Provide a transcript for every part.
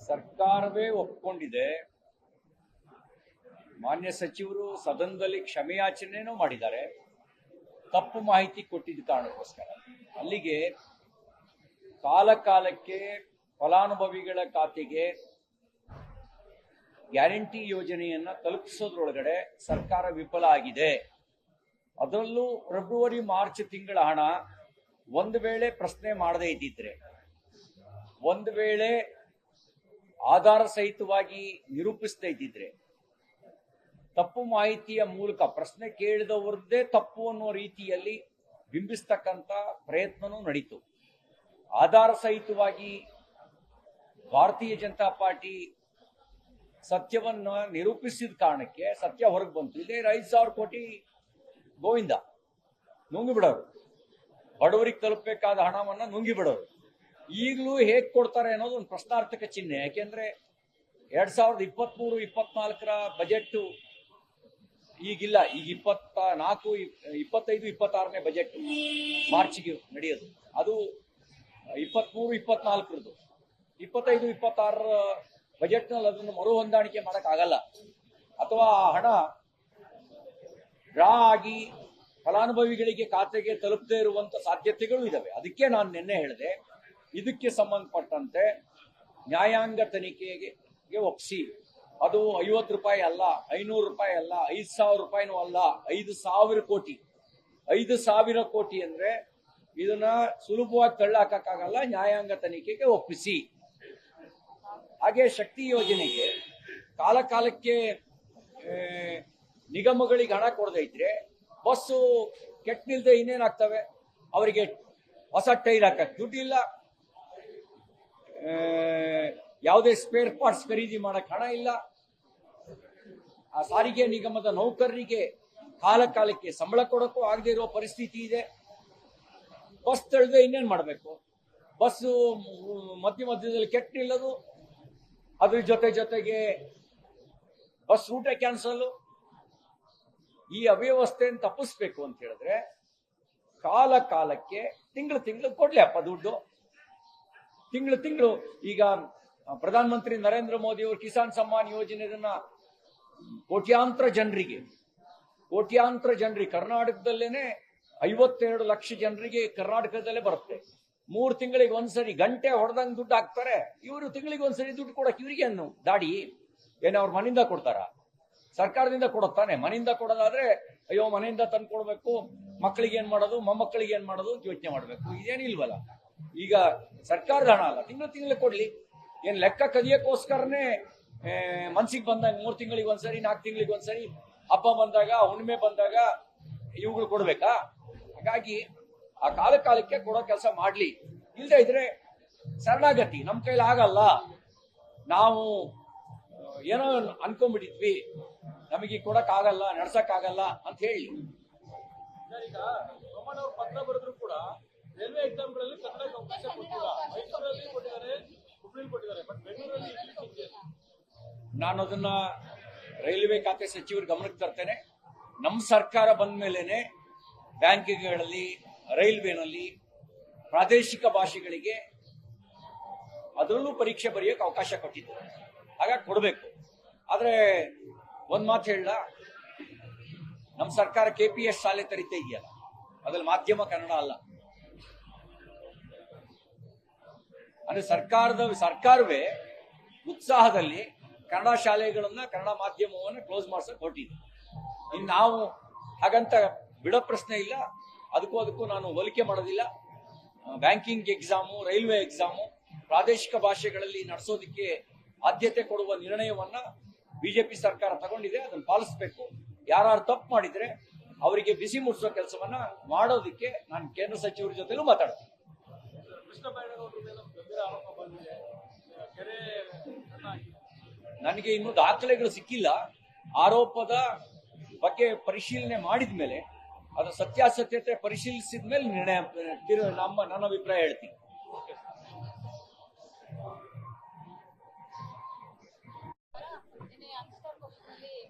ಸರ್ಕಾರವೇ ಒಪ್ಕೊಂಡಿದೆ. ಮಾನ್ಯ ಸಚಿವರು ಸದನದಲ್ಲಿ ಕ್ಷಮೆಯಾಚನೆನೂ ಮಾಡಿದ್ದಾರೆ, ತಪ್ಪು ಮಾಹಿತಿ ಕೊಟ್ಟಿದ್ದ ಕಾರಣಕ್ಕೋಸ್ಕರ. ಅಲ್ಲಿಗೆ ಕಾಲ ಕಾಲಕ್ಕೆ ಫಲಾನುಭವಿಗಳ ಖಾತೆಗೆ ಗ್ಯಾರಂಟಿ ಯೋಜನೆಯನ್ನ ತಲುಪಿಸೋದ್ರೊಳಗಡೆ ಸರ್ಕಾರ ವಿಫಲ ಆಗಿದೆ. ಅದರಲ್ಲೂ ಫೆಬ್ರವರಿ ಮಾರ್ಚ್ ತಿಂಗಳ ಹಣ ಒಂದು ವೇಳೆ ಪ್ರಶ್ನೆ ಮಾಡದೇ ಇದ್ದಿದ್ರೆ, ಒಂದು ವೇಳೆ ಆಧಾರ ಸಹಿತವಾಗಿ ನಿರೂಪಿಸದೇ ಇದ್ದಿದ್ರೆ, ತಪ್ಪು ಮಾಹಿತಿಯ ಮೂಲಕ ಪ್ರಶ್ನೆ ಕೇಳಿದವರದ್ದೇ ತಪ್ಪು ಅನ್ನೋ ರೀತಿಯಲ್ಲಿ ಬಿಂಬಿಸ್ತಕ್ಕಂಥ ಪ್ರಯತ್ನನೂ ನಡೀತು. ಆಧಾರ ಸಹಿತವಾಗಿ ಭಾರತೀಯ ಜನತಾ ಪಾರ್ಟಿ ಸತ್ಯವನ್ನ ನಿರೂಪಿಸಿದ ಕಾರಣಕ್ಕೆ ಸತ್ಯ ಹೊರಗೆ ಬಂತು. ಇದೇ 5,000 ಕೋಟಿ ಗೋವಿಂದ ನುಂಗಿ ಬಿಡೋರು, ಬಡವರಿಗೆ ತಲುಪಬೇಕಾದ ಹಣವನ್ನ ನುಂಗಿ ಬಿಡೋರು. ಈಗಲೂ ಹೇಗೆ ಕೊಡ್ತಾರೆ ಅನ್ನೋದು ಒಂದು ಪ್ರಶ್ನಾರ್ಥಕ ಚಿಹ್ನೆ. ಯಾಕೆಂದ್ರೆ 2023-24 ಬಜೆಟ್ ಈಗಿಲ್ಲ. ಈಗ 24, 25, 26ನೇ ಬಜೆಟ್ ಮಾರ್ಚ್ಗೆ ನಡೆಯೋದು. ಅದು 23-24 25-26 ಬಜೆಟ್ನಲ್ಲಿ ಅದನ್ನು ಮರು ಹೊಂದಾಣಿಕೆ ಮಾಡೋಕ್ಕಾಗಲ್ಲ. ಅಥವಾ ಹಣ ಡ್ರಾ ಆಗಿ ಫಲಾನುಭವಿಗಳಿಗೆ ಖಾತೆಗೆ ತಲುಪದೇ ಇರುವಂತ ಸಾಧ್ಯತೆಗಳು ಇದಾವೆ. ಅದಕ್ಕೆ ನಾನು ನಿನ್ನೆ ಹೇಳಿದೆ, ಇದಕ್ಕೆ ಸಂಬಂಧಪಟ್ಟಂತೆ ನ್ಯಾಯಾಂಗ ತನಿಖೆಗೆ ಒಪ್ಪಿಸಿ. ಅದು 50 ರೂಪಾಯಿ ಅಲ್ಲ, 500 ರೂಪಾಯಿ ಅಲ್ಲ, 5,000 ರೂಪಾಯಿನೂ ಅಲ್ಲ, 5,000 ಕೋಟಿ. 5,000 ಕೋಟಿ ಅಂದ್ರೆ ಇದನ್ನ ಸುಲಭವಾಗಿ ತಳ್ಳಾಕಕ್ಕಾಗಲ್ಲ. ನ್ಯಾಯಾಂಗ ತನಿಖೆಗೆ ಒಪ್ಪಿಸಿ. ಹಾಗೆ ಶಕ್ತಿ ಯೋಜನೆಗೆ ಕಾಲ ಕಾಲಕ್ಕೆ ನಿಗಮಗಳಿಗೆ ಹಣ ಕೊಡದೇ ಇದ್ರೆ ಬಸ್ಸು ಕೆಟ್ಟ ನಿಲ್ದೆ ಇನ್ನೇನಾಗ್ತವೆ? ಅವರಿಗೆ ಹೊಸ ಟೈರ್ ಹಾಕಕ್ಕೆ ದುಡ್ಡಿಲ್ಲ, ಯಾವುದೇ ಸ್ಪೇರ್ ಪಾರ್ಟ್ಸ್ ಖರೀದಿ ಮಾಡಕ್ ಹಣ ಇಲ್ಲ. ಆ ಸಾರಿಗೆ ನಿಗಮದ ನೌಕರರಿಗೆ ಕಾಲ ಕಾಲಕ್ಕೆ ಸಂಬಳ ಕೊಡಕ್ಕೂ ಆಗದೆ ಇರುವ ಪರಿಸ್ಥಿತಿ ಇದೆ. ಬಸ್ ತಳ್ದೆ ಇನ್ನೇನ್ ಮಾಡಬೇಕು? ಬಸ್ಸು ಮಧ್ಯದಲ್ಲಿ ಕೆಟ್ಟ ನಿಲ್ಲೋದು, ಅದ್ರ ಜೊತೆಗೆ ಬಸ್ ರೂಟೇ ಕ್ಯಾನ್ಸಲ್. ಈ ಅವ್ಯವಸ್ಥೆಯನ್ನು ತಪ್ಪಿಸ್ಬೇಕು ಅಂತ ಹೇಳಿದ್ರೆ ಕಾಲ ಕಾಲಕ್ಕೆ ತಿಂಗಳು ಕೊಡ್ಲಿ ಅಪ್ಪ ದುಡ್ಡು. ತಿಂಗಳು ಈಗ ಪ್ರಧಾನ ಮಂತ್ರಿ ನರೇಂದ್ರ ಮೋದಿ ಅವರು ಕಿಸಾನ್ ಸಮ್ಮಾನ್ ಯೋಜನೆಯನ್ನ ಕೋಟ್ಯಾಂತರ ಜನರಿಗೆ ಕರ್ನಾಟಕದಲ್ಲೇನೆ 52 ಲಕ್ಷ ಜನರಿಗೆ ಕರ್ನಾಟಕದಲ್ಲೇ ಬರುತ್ತೆ. 3 ತಿಂಗಳಿಗೆ ಒಂದ್ಸರಿ ಗಂಟೆ ಹೊಡೆದಂಗ್ ದುಡ್ಡು ಹಾಕ್ತಾರೆ. ಇವರು ತಿಂಗಳಿಗೆ ಒಂದ್ಸರಿ ದುಡ್ಡು ಕೊಡಕ್ಕೆ ಇವರಿಗೆ ಏನು ದಾಡಿ? ಏನೇ ಅವ್ರ ಮನೆಯಿಂದ ಕೊಡ್ತಾರ? ಸರ್ಕಾರದಿಂದ ಕೊಡುತ್ತಾನೆ. ಮನೆಯಿಂದ ಕೊಡೋದಾದ್ರೆ ಅಯ್ಯೋ ಮನೆಯಿಂದ ತಂದು ಕೊಡ್ಬೇಕು, ಮಕ್ಕಳಿಗೆ ಏನ್ ಮಾಡೋದು, ಮೊಮ್ಮಕ್ಕಳಿಗೆ ಏನ್ ಮಾಡೋದು ಅಂತ ಯೋಚನೆ ಮಾಡ್ಬೇಕು. ಇದೇನಿಲ್ವಲ್ಲ. ಈಗ ಸರ್ಕಾರದ ಹಣ ಅಲ್ಲ, ತಿಂಗಳು ಕೊಡ್ಲಿ. ಏನ್ ಲೆಕ್ಕ ಕದಿಯಕ್ಕೋಸ್ಕರನೇ ಮನ್ಸಿಗೆ ಬಂದಾಗ 3 ತಿಂಗಳಿಗೆ ಒಂದ್ಸರಿ, 4 ತಿಂಗಳಿಗೆ ಒಂದ್ಸರಿ, ಹಬ್ಬ ಬಂದಾಗ, ಹುಣ್ಣಿಮೆ ಬಂದಾಗ ಇವುಗಳು ಕೊಡ್ಬೇಕಾ? ಹಾಗಾಗಿ ಆ ಕಾಲಕ್ಕೆ ಕೊಡೋ ಕೆಲಸ ಮಾಡ್ಲಿ. ಇಲ್ಲದೆ ಇದ್ರೆ ಶರಣಾಗತಿ. ನಮ್ ಕೈಲಿ ಆಗಲ್ಲ, ನಾವು ಏನೋ ಅನ್ಕೊಂಡ್ಬಿಟ್ಟಿದ್ವಿ, ನಮಗೆ ಕೊಡಕ್ ಆಗಲ್ಲ, ನಡ್ಸಕ್ ಆಗಲ್ಲ ಅಂತ ಹೇಳಿ. ಈಗ ಸೋಮಣ್ಣ ಅವರು ಪತ್ರ ಬರೆದ್ರು ಕೂಡ ರೈಲ್ವೆ ಎಕ್ಸಾಮ್ಗಳಲ್ಲಿ ಕನ್ನಡಕ್ಕೆ ಅವಕಾಶ ಕೊಟ್ಟಿಲ್ಲ. ಮೈಸೂರಲ್ಲಿ ಕೊಟ್ಟಿದ್ದಾರೆ, ಹುಬ್ಳಿಲಿ ಕೊಟ್ಟಿದ್ದಾರೆ, ಬಟ್ ಬೆಂಗಳೂರಲ್ಲಿ ನಾನು ಅದನ್ನ ರೈಲ್ವೆ ಖಾತೆ ಸಚಿವರ ಗಮನಕ್ಕೆ ತರ್ತೇನೆ. ನಮ್ಮ ಸರ್ಕಾರ ಬಂದ ಮೇಲೇನೆ ಬ್ಯಾಂಕಿಗಳಲ್ಲಿ, ರೈಲ್ವೆನಲ್ಲಿ ಪ್ರಾದೇಶಿಕ ಭಾಷೆಗಳಿಗೆ ಅದರಲ್ಲೂ ಪರೀಕ್ಷೆ ಬರೆಯೋಕೆ ಅವಕಾಶ ಕೊಟ್ಟಿದ್ದು. ಹಾಗಾಗಿ ಕೊಡಬೇಕು. ಆದ್ರೆ ಒಂದ್ ಮಾತು ಹೇಳ, ನಮ್ಮ ಸರ್ಕಾರ KPS ಶಾಲೆ ತರಿತಾ ಇದೆಯಲ್ಲ, ಅದ್ರಲ್ಲಿ ಮಾಧ್ಯಮ ಕನ್ನಡ ಅಲ್ಲ. ಅಂದ್ರೆ ಸರ್ಕಾರವೇ ಉತ್ಸಾಹದಲ್ಲಿ ಕನ್ನಡ ಶಾಲೆಗಳನ್ನ, ಕನ್ನಡ ಮಾಧ್ಯಮವನ್ನ ಕ್ಲೋಸ್ ಮಾಡ್ಸಕ್ ಹೊರಟಿದೆ. ಇನ್ನು ನಾವು ಹಾಗಂತ ಬಿಡೋ ಪ್ರಶ್ನೆ ಇಲ್ಲ. ಅದಕ್ಕೂ ನಾನು ಹೋಲಿಕೆ ಮಾಡೋದಿಲ್ಲ. ಬ್ಯಾಂಕಿಂಗ್ ಎಕ್ಸಾಮು, ರೈಲ್ವೆ ಎಕ್ಸಾಮು ಪ್ರಾದೇಶಿಕ ಭಾಷೆಗಳಲ್ಲಿ ನಡೆಸೋದಕ್ಕೆ ಆದ್ಯತೆ ಕೊಡುವ ನಿರ್ಣಯವನ್ನ ಬಿಜೆಪಿ ಸರ್ಕಾರ ತಗೊಂಡಿದೆ. ಅದನ್ನು ಪಾಲಿಸಬೇಕು. ಯಾರು ತಪ್ಪು ಮಾಡಿದ್ರೆ ಅವರಿಗೆ ಬಿಸಿ ಮುಟ್ಟಿಸೋ ಕೆಲಸವನ್ನ ಮಾಡೋದಕ್ಕೆ ನಾನು ಕೇಂದ್ರ ಸಚಿವರ ಜೊತೆಲೂ ಮಾತಾಡ್ತೀನಿ. ನನಗೆ ಇನ್ನೂ ದಾಖಲೆಗಳು ಸಿಕ್ಕಿಲ್ಲ. ಆರೋಪದ ಬಗ್ಗೆ ಪರಿಶೀಲನೆ ಮಾಡಿದ ಮೇಲೆ, ಅದರ ಸತ್ಯಾಸತ್ಯತೆ ಪರಿಶೀಲಿಸಿದ ಮೇಲೆ ನನ್ನ ಅಭಿಪ್ರಾಯ ಹೇಳ್ತೀನಿ.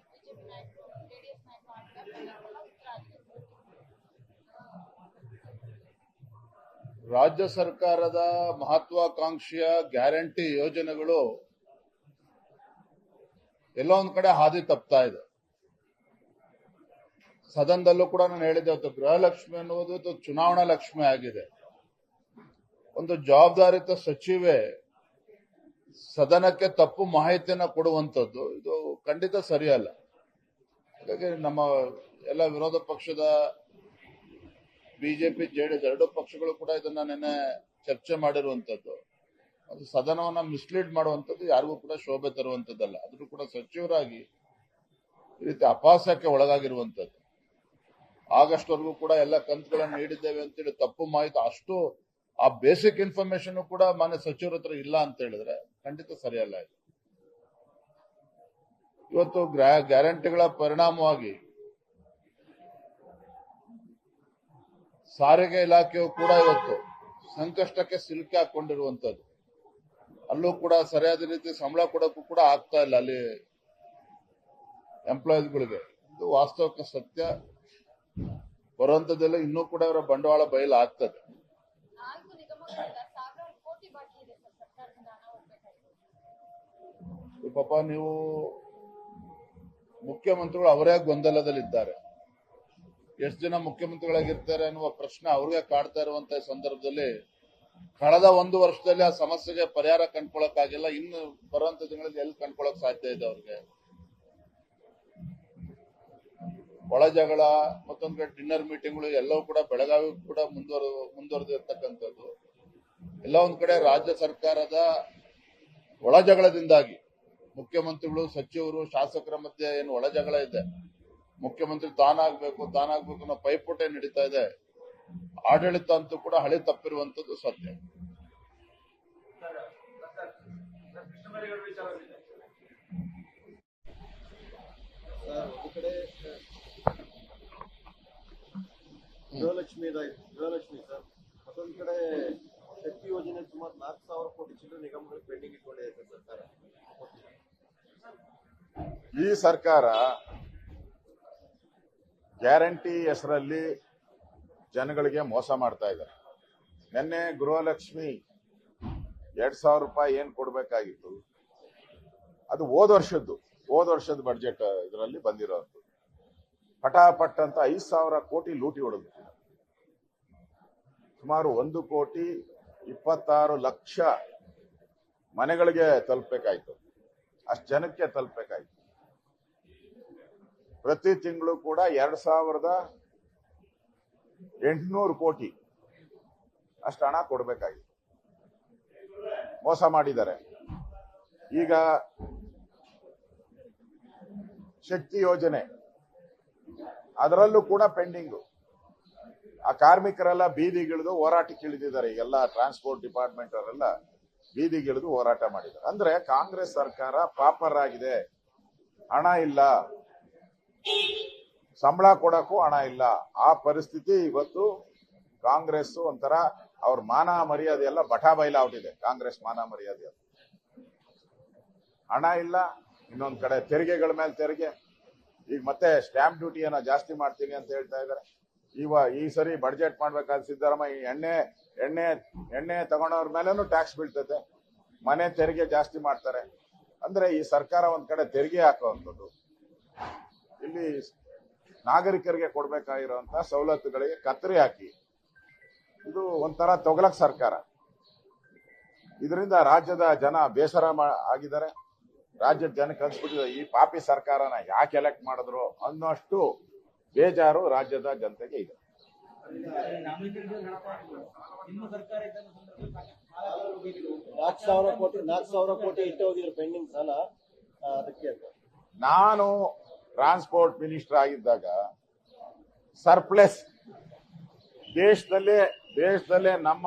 ರಾಜ್ಯ ಸರ್ಕಾರದ ಮಹತ್ವಾಕಾಂಕ್ಷೆಯ ಗ್ಯಾರಂಟಿ ಯೋಜನೆಗಳು ಎಲ್ಲೋ ಒಂದ್ ಕಡೆ ಹಾದಿ ತಪ್ತಾ ಇದೆ. ಸದನದಲ್ಲೂ ಕೂಡ ನಾನು ಹೇಳಿದ್ದೆ, ಅವತ್ತು ಗೃಹಲಕ್ಷ್ಮಿ ಅನ್ನುವುದು ಇದು ಚುನಾವಣಾ ಲಕ್ಷ್ಮಿ ಆಗಿದೆ. ಒಂದು ಜವಾಬ್ದಾರಿತ ಸಚಿವೆ ಸದನಕ್ಕೆ ತಪ್ಪು ಮಾಹಿತಿಯನ್ನ ಕೊಡುವಂಥದ್ದು ಇದು ಖಂಡಿತ ಸರಿಯಲ್ಲ. ಹಾಗಾಗಿ ನಮ್ಮ ಎಲ್ಲ ವಿರೋಧ ಪಕ್ಷದ ಬಿಜೆಪಿ ಜೆಡಿಎಸ್ ಎರಡೂ ಪಕ್ಷಗಳು ಕೂಡ ಇದನ್ನ ನಿನ್ನೆ ಚರ್ಚೆ ಮಾಡಿರುವಂತದ್ದು. ಅದು ಸದನವನ್ನ ಮಿಸ್ಲೀಡ್ ಮಾಡುವಂಥದ್ದು ಯಾರಿಗೂ ಕೂಡ ಶೋಭೆ ತರುವಂತದ್ದಲ್ಲ. ಆದ್ರೂ ಕೂಡ ಸಚಿವರಾಗಿ ಈ ರೀತಿ ಅಪಹಾಸ್ಯಕ್ಕೆ ಒಳಗಾಗಿರುವಂತದ್ದು. ಆಗಸ್ಟ್ ವರೆಗೂ ಕೂಡ ಎಲ್ಲ ಕಂತುಗಳನ್ನು ನೀಡಿದ್ದೇವೆ ಅಂತೇಳಿ ತಪ್ಪು ಮಾಹಿತಿ, ಅಷ್ಟು ಆ ಬೇಸಿಕ್ ಇನ್ಫಾರ್ಮೇಶನ್ ಕೂಡ ಮಾನ್ಯ ಸಚಿವರ ಹತ್ರ ಇಲ್ಲ ಅಂತ ಹೇಳಿದ್ರೆ ಖಂಡಿತ ಸರಿಯಲ್ಲ ಇದು. ಇವತ್ತು ಗ್ಯಾರಂಟಿಗಳ ಪರಿಣಾಮವಾಗಿ ಸಾರಿಗೆ ಇಲಾಖೆಯು ಕೂಡ ಇವತ್ತು ಸಂಕಷ್ಟಕ್ಕೆ ಸಿಲುಕಿ ಹಾಕೊಂಡಿರುವಂತದ್ದು. ಅಲ್ಲೂ ಕೂಡ ಸರಿಯಾದ ರೀತಿ ಸಂಬಳ ಕೊಡೋಕ್ಕೂ ಕೂಡ ಆಗ್ತಾ ಇಲ್ಲ ಅಲ್ಲಿ ಎಂಪ್ಲಾಯೀಸ್ಗಳಿಗೆ. ಇದು ವಾಸ್ತವಿಕ ಸತ್ಯ. ಬರುವಂತದ್ದೆಲ್ಲ ಇನ್ನೂ ಕೂಡ ಅವರ ಬಂಡವಾಳ ಬಯಲು ಆಗ್ತದೆ. ಪಾಪ ನೀವು ಮುಖ್ಯಮಂತ್ರಿಗಳು ಅವರೇ ಗೊಂದಲದಲ್ಲಿದ್ದಾರೆ. ಎಷ್ಟು ಜನ ಮುಖ್ಯಮಂತ್ರಿಗಳಾಗಿರ್ತಾರೆ ಅನ್ನುವ ಪ್ರಶ್ನೆ ಅವ್ರಿಗೆ ಕಾಡ್ತಾ ಇರುವಂತಹ ಸಂದರ್ಭದಲ್ಲಿ ಕಳೆದ 1 ವರ್ಷದಲ್ಲಿ ಆ ಸಮಸ್ಯೆಗೆ ಪರಿಹಾರ ಕಂಡ್ಕೊಳಕ್ಕಾಗಿಲ್ಲ. ಇನ್ನು ಬರುವಂತ ದಿನಗಳಲ್ಲಿ ಎಲ್ಲಿ ಕಂಡ್ಕೊಳಕ್ ಸಾಧ್ಯ ಇದೆ ಅವ್ರಿಗೆ? ಒಳ ಜಗಳ, ಮತ್ತೊಂದ್ ಕಡೆ ಡಿನ್ನರ್ ಮೀಟಿಂಗ್ಗಳು ಎಲ್ಲವೂ ಕೂಡ ಬೆಳಗಾವಿ ಕೂಡ ಮುಂದುವರೆದಿರ್ತಕ್ಕಂಥದ್ದು. ಎಲ್ಲ ಒಂದ್ ಕಡೆ ರಾಜ್ಯ ಸರ್ಕಾರದ ಒಳ ಜಗಳದಿಂದಾಗಿ ಮುಖ್ಯಮಂತ್ರಿಗಳು, ಸಚಿವರು, ಶಾಸಕರ ಮಧ್ಯೆ ಏನು ಒಳ ಜಗಳ ಇದೆ, ಮುಖ್ಯಮಂತ್ರಿ ತಾನಾಗ್ಬೇಕು ಅನ್ನೋ ಪೈಪೋಟೆ ನಡೀತಾ ಇದೆ. ಆಡಳಿತ ಅಂತೂ ಕೂಡ ಹಳಿ ತಪ್ಪಿರುವಂತದ್ದು ಸತ್ಯ. ಒಂದು ಕಡೆ ಗೃಹಲಕ್ಷ್ಮಿ ಸರ್, ಮತ್ತೊಂದು ಕಡೆ ಶಕ್ತಿ ಯೋಜನೆ ಸುಮಾರು 4,000 ಕೋಟಿ ಚಿಲ್ಲರೆ ನಿಗಮಗಳು ಪೆಂಡಿಂಗ್ ಇಟ್ಕೊಂಡಿದೆ ಸರ್ಕಾರ. ಈ ಸರ್ಕಾರ ಗ್ಯಾರಂಟಿ ಹೆಸರಲ್ಲಿ ಜನಗಳಿಗೆ ಮೋಸ ಮಾಡ್ತಾ ಇದ್ದಾರೆ. ನಿನ್ನೆ ಗೃಹಲಕ್ಷ್ಮಿ 2,000 ರೂಪಾಯಿ ಏನ್ ಕೊಡ್ಬೇಕಾಗಿತ್ತು ಅದು ಹೋದ ವರ್ಷದ ಬಡ್ಜೆಟ್ ಇದರಲ್ಲಿ ಬಂದಿರೋದು. ಪಟಾಪಟ್ ಅಂತ 5,000 ಕೋಟಿ ಲೂಟಿ ಹೊಡೆದ್ಬಿಟ್ಟಿದ್ದಾರೆ. ಸುಮಾರು 1,26,00,000 ಮನೆಗಳಿಗೆ ತಲುಪಬೇಕಾಯ್ತು, ಅಷ್ಟು ಜನಕ್ಕೆ ತಲುಪಬೇಕಾಯ್ತು. ಪ್ರತಿ ತಿಂಗಳು ಕೂಡ 2,800 ಕೋಟಿ ಅಷ್ಟು ಹಣ ಕೊಡಬೇಕಾಗಿತ್ತು. ಮೋಸ ಮಾಡಿದ್ದಾರೆ. ಈಗ ಶಕ್ತಿ ಯೋಜನೆ ಅದರಲ್ಲೂ ಕೂಡ ಪೆಂಡಿಂಗು. ಆ ಕಾರ್ಮಿಕರೆಲ್ಲ ಬೀದಿಗಿಳಿದು ಹೋರಾಟಕ್ಕೆ ಇಳಿದಿದ್ದಾರೆ. ಎಲ್ಲ ಟ್ರಾನ್ಸ್ಪೋರ್ಟ್ ಡಿಪಾರ್ಟ್ಮೆಂಟ್ ಅವರೆಲ್ಲ ಬೀದಿಗಿಳಿದು ಹೋರಾಟ ಮಾಡಿದ್ದಾರೆ. ಅಂದ್ರೆ ಕಾಂಗ್ರೆಸ್ ಸರ್ಕಾರ ಪಾಪರ್ ಆಗಿದೆ, ಹಣ ಇಲ್ಲ, ಸಂಬಳ ಕೊಡಕ್ಕೂ ಹಣ ಇಲ್ಲ. ಆ ಪರಿಸ್ಥಿತಿ ಇವತ್ತು ಕಾಂಗ್ರೆಸ್ ಒಂಥರ ಅವ್ರ ಮಾನ ಮರ್ಯಾದೆ ಎಲ್ಲ ಬಟಾ ಬಯಲಾಗ್ಬಿಟ್ಟಿದೆ. ಕಾಂಗ್ರೆಸ್ ಮಾನ ಮರ್ಯಾದೆ, ಹಣ ಇಲ್ಲ. ಇನ್ನೊಂದ್ ಕಡೆ ತೆರಿಗೆಗಳ ಮೇಲೆ ತೆರಿಗೆ. ಈಗ ಮತ್ತೆ ಸ್ಟ್ಯಾಂಪ್ ಡ್ಯೂಟಿಯನ್ನ ಜಾಸ್ತಿ ಮಾಡ್ತೀನಿ ಅಂತ ಹೇಳ್ತಾ ಇದ್ದಾರೆ. ಈ ಸರಿ ಬಡ್ಜೆಟ್ ಮಾಡ್ಬೇಕಾದ್ರೆ ಸಿದ್ದರಾಮಯ್ಯ ಎಣ್ಣೆ ತಗೊಂಡವ್ರ ಮೇಲೇನು ಟ್ಯಾಕ್ಸ್ ಬೀಳ್ತದೆ, ಮನೆ ತೆರಿಗೆ ಜಾಸ್ತಿ ಮಾಡ್ತಾರೆ. ಅಂದ್ರೆ ಈ ಸರ್ಕಾರ ಒಂದ್ ಕಡೆ ತೆರಿಗೆ ಹಾಕುವಂಥದ್ದು, ಇಲ್ಲಿ ನಾಗರಿಕರಿಗೆ ಕೊಡ್ಬೇಕಾಗಿರುವಂತ ಸವಲತ್ತುಗಳಿಗೆ ಕತ್ತರಿ ಹಾಕಿ ಇದು ಒಂಥರ ತೊಗಲಕ್ ಸರ್ಕಾರ. ಇದರಿಂದ ರಾಜ್ಯದ ಜನ ಬೇಸರ ಆಗಿದ್ದಾರೆ. ರಾಜ್ಯದ ಜನಕ್ಕೆ ಅನ್ಸ್ಬಿಟ್ಟಿದೆ ಈ ಪಾಪಿ ಸರ್ಕಾರನ ಯಾಕೆ ಎಲೆಕ್ಟ್ ಮಾಡಿದ್ರು ಅನ್ನೋಷ್ಟು ಬೇಜಾರು ರಾಜ್ಯದ ಜನತೆಗೆ ಇದೆ. 4,000 ಕೋಟಿ ಇಟ್ಟು ಹೋಗಿದ್ರು ಪೆಂಡಿಂಗ್ ಸಾಲ. ಅದಕ್ಕೆ ನಾನು ಟ್ರಾನ್ಸ್ಪೋರ್ಟ್ ಮಿನಿಸ್ಟರ್ ಆಗಿದ್ದಾಗ ಸರ್ಪ್ಲಸ್ ದೇಶದಲ್ಲೇ ನಮ್ಮ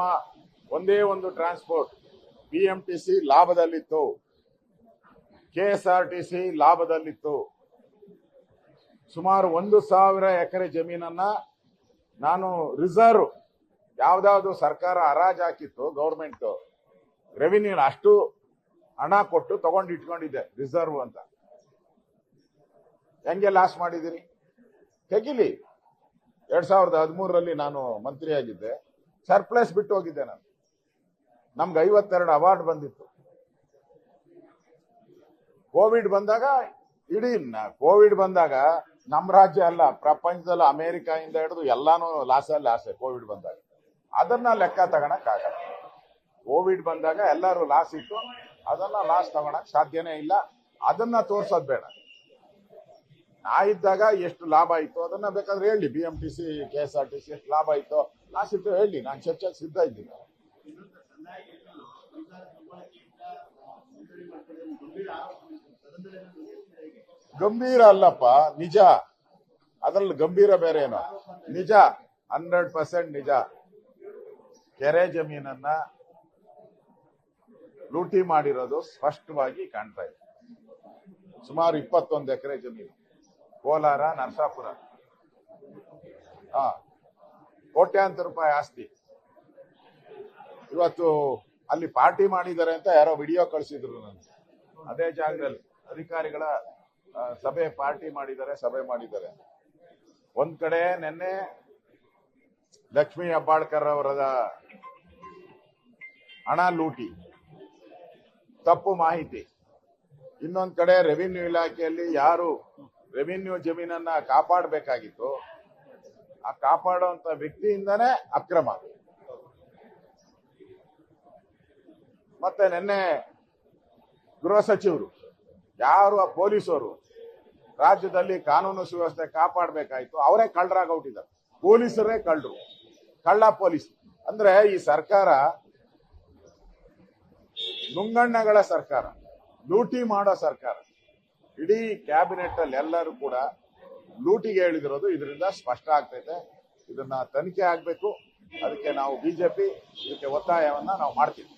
ಒಂದೇ ಒಂದು ಟ್ರಾನ್ಸ್ಪೋರ್ಟ್ BMTC ಲಾಭದಲ್ಲಿತ್ತು, KSRTC ಲಾಭದಲ್ಲಿತ್ತು. ಸುಮಾರು 1,000 ಎಕರೆ ಜಮೀನನ್ನ ನಾನು ರಿಸರ್ವ್ ಯಾವ್ದಾವ್ದು ಸರ್ಕಾರ ಹರಾಜು ಹಾಕಿತ್ತು, ಗೌರ್ಮೆಂಟ್ ರೆವಿನ್ಯೂ ಅಷ್ಟು ಹಣ ಕೊಟ್ಟು ತಗೊಂಡು ಇಟ್ಕೊಂಡಿದ್ದೆ ರಿಸರ್ವ್ ಅಂತ. ಹೆಂಗೆ ಲಾಸ್ ಮಾಡಿದಿರಿ ತೆಗಿಲಿ. 2013ರಲ್ಲಿ ನಾನು ಮಂತ್ರಿಯಾಗಿದ್ದೆ, ಸರ್ಪ್ಲಸ್ ಬಿಟ್ಟು ಹೋಗಿದ್ದೆ ನಾನು. ನಮ್ಗೆ 52 ಅವಾರ್ಡ್ ಬಂದಿತ್ತು. ಕೋವಿಡ್ ಬಂದಾಗ ಇಡೀ ಕೋವಿಡ್ ಬಂದಾಗ ನಮ್ಮ ರಾಜ್ಯ ಅಲ್ಲ, ಪ್ರಪಂಚದಲ್ಲಿ ಅಮೆರಿಕಾಯಿಂದ ಹಿಡಿದು ಎಲ್ಲಾನು ಲಾಸೇ ಕೋವಿಡ್ ಬಂದಾಗ. ಅದನ್ನ ಲೆಕ್ಕ ತಗೊಳಕ್ಕಾಗಲ್ಲ. ಕೋವಿಡ್ ಬಂದಾಗ ಎಲ್ಲರೂ ಲಾಸ್ ಇತ್ತು, ಅದನ್ನ ಲಾಸ್ ತಗೊಳಕ್ ಸಾಧ್ಯನೇ ಇಲ್ಲ. ಅದನ್ನ ತೋರ್ಸೋದ್ ಬೇಡ. ನಾ ಇದ್ದಾಗ ಎಷ್ಟು ಲಾಭ ಇತ್ತು ಅದನ್ನ ಬೇಕಾದ್ರೆ ಹೇಳಿ. BMTC, KSRTC ಎಷ್ಟು ಲಾಭ ಇತ್ತು, ಲಾಸ್ ಇತ್ತು ಹೇಳಿ. ನಾನು ಚರ್ಚೆಗೆ ಸಿದ್ಧ ಇದ್ದೀನಿ. ಗಂಭೀರ ಅಲ್ಲಪ್ಪ, ನಿಜ. ಅದ್ರಲ್ಲಿ ಗಂಭೀರ ಬೇರೆ ಏನೋ. ನಿಜ, 100% ನಿಜ. ಕೆರೆ ಜಮೀನನ್ನ ಲೂಟಿ ಮಾಡಿರೋದು ಸ್ಪಷ್ಟವಾಗಿ ಕಾಣ್ತಾ ಇದೆ. ಸುಮಾರು 21 ಎಕರೆ ಜಮೀನು, ಕೋಲಾರ, ನರಸಾಪುರ. ಕೋಟ್ಯಾಂತರ ರೂಪಾಯಿ ಆಸ್ತಿ. ಇವತ್ತು ಅಲ್ಲಿ ಪಾರ್ಟಿ ಮಾಡಿದ್ದಾರೆ ಅಂತ ಯಾರೋ ವಿಡಿಯೋ ಕಳಿಸಿದ್ರು ನನಗೆ. ಅದೇ ಜಾಗದಲ್ಲಿ ಅಧಿಕಾರಿಗಳ ಸಭೆ ಮಾಡಿದ್ದಾರೆ. ಒಂದ್ ಕಡೆ ನಿನ್ನೆ ಲಕ್ಷ್ಮೀ ಹೆಬ್ಬಾಳ್ಕರ್ ಅವರ ಹಣ ಲೂಟಿ, ತಪ್ಪು ಮಾಹಿತಿ. ಇನ್ನೊಂದ್ ಕಡೆ ರೆವಿನ್ಯೂ ಇಲಾಖೆಯಲ್ಲಿ ಯಾರು ರೆವಿನ್ಯೂ ಜಮೀನನ್ನ ಕಾಪಾಡಬೇಕಾಗಿತ್ತು, ಆ ಕಾಪಾಡುವಂತ ವ್ಯಕ್ತಿಯಿಂದನೇ ಅಕ್ರಮ. ಮತ್ತೆ ನಿನ್ನೆ ಗೃಹ ಸಚಿವರು, ಯಾರು ಆ ಪೊಲೀಸರು ರಾಜ್ಯದಲ್ಲಿ ಕಾನೂನು ಸುವ್ಯವಸ್ಥೆ ಕಾಪಾಡಬೇಕಾಯ್ತು, ಅವರೇ ಕಳ್ಳರಾಗ್ಬಿಟ್ಟಿದ್ದಾರೆ. ಪೊಲೀಸರೇ ಕಳ್ಳರು, ಕಳ್ಳ ಪೊಲೀಸ್. ಅಂದ್ರೆ ಈ ಸರ್ಕಾರ ನುಂಗಣ್ಣಗಳ ಸರ್ಕಾರ, ಲೂಟಿ ಮಾಡೋ ಸರ್ಕಾರ. ಇಡೀ ಕ್ಯಾಬಿನೆಟ್ ಅಲ್ಲಿ ಎಲ್ಲರೂ ಕೂಡ ಲೂಟಿಗೆ ಹೇಳಿದಿರೋದು ಇದರಿಂದ ಸ್ಪಷ್ಟ ಆಗ್ತೈತೆ. ಇದನ್ನ ತನಿಖೆ ಆಗ್ಬೇಕು. ಅದಕ್ಕೆ ನಾವು ಬಿಜೆಪಿ ಇದಕ್ಕೆ ಒತ್ತಾಯವನ್ನ ನಾವು ಮಾಡ್ತೀವಿ.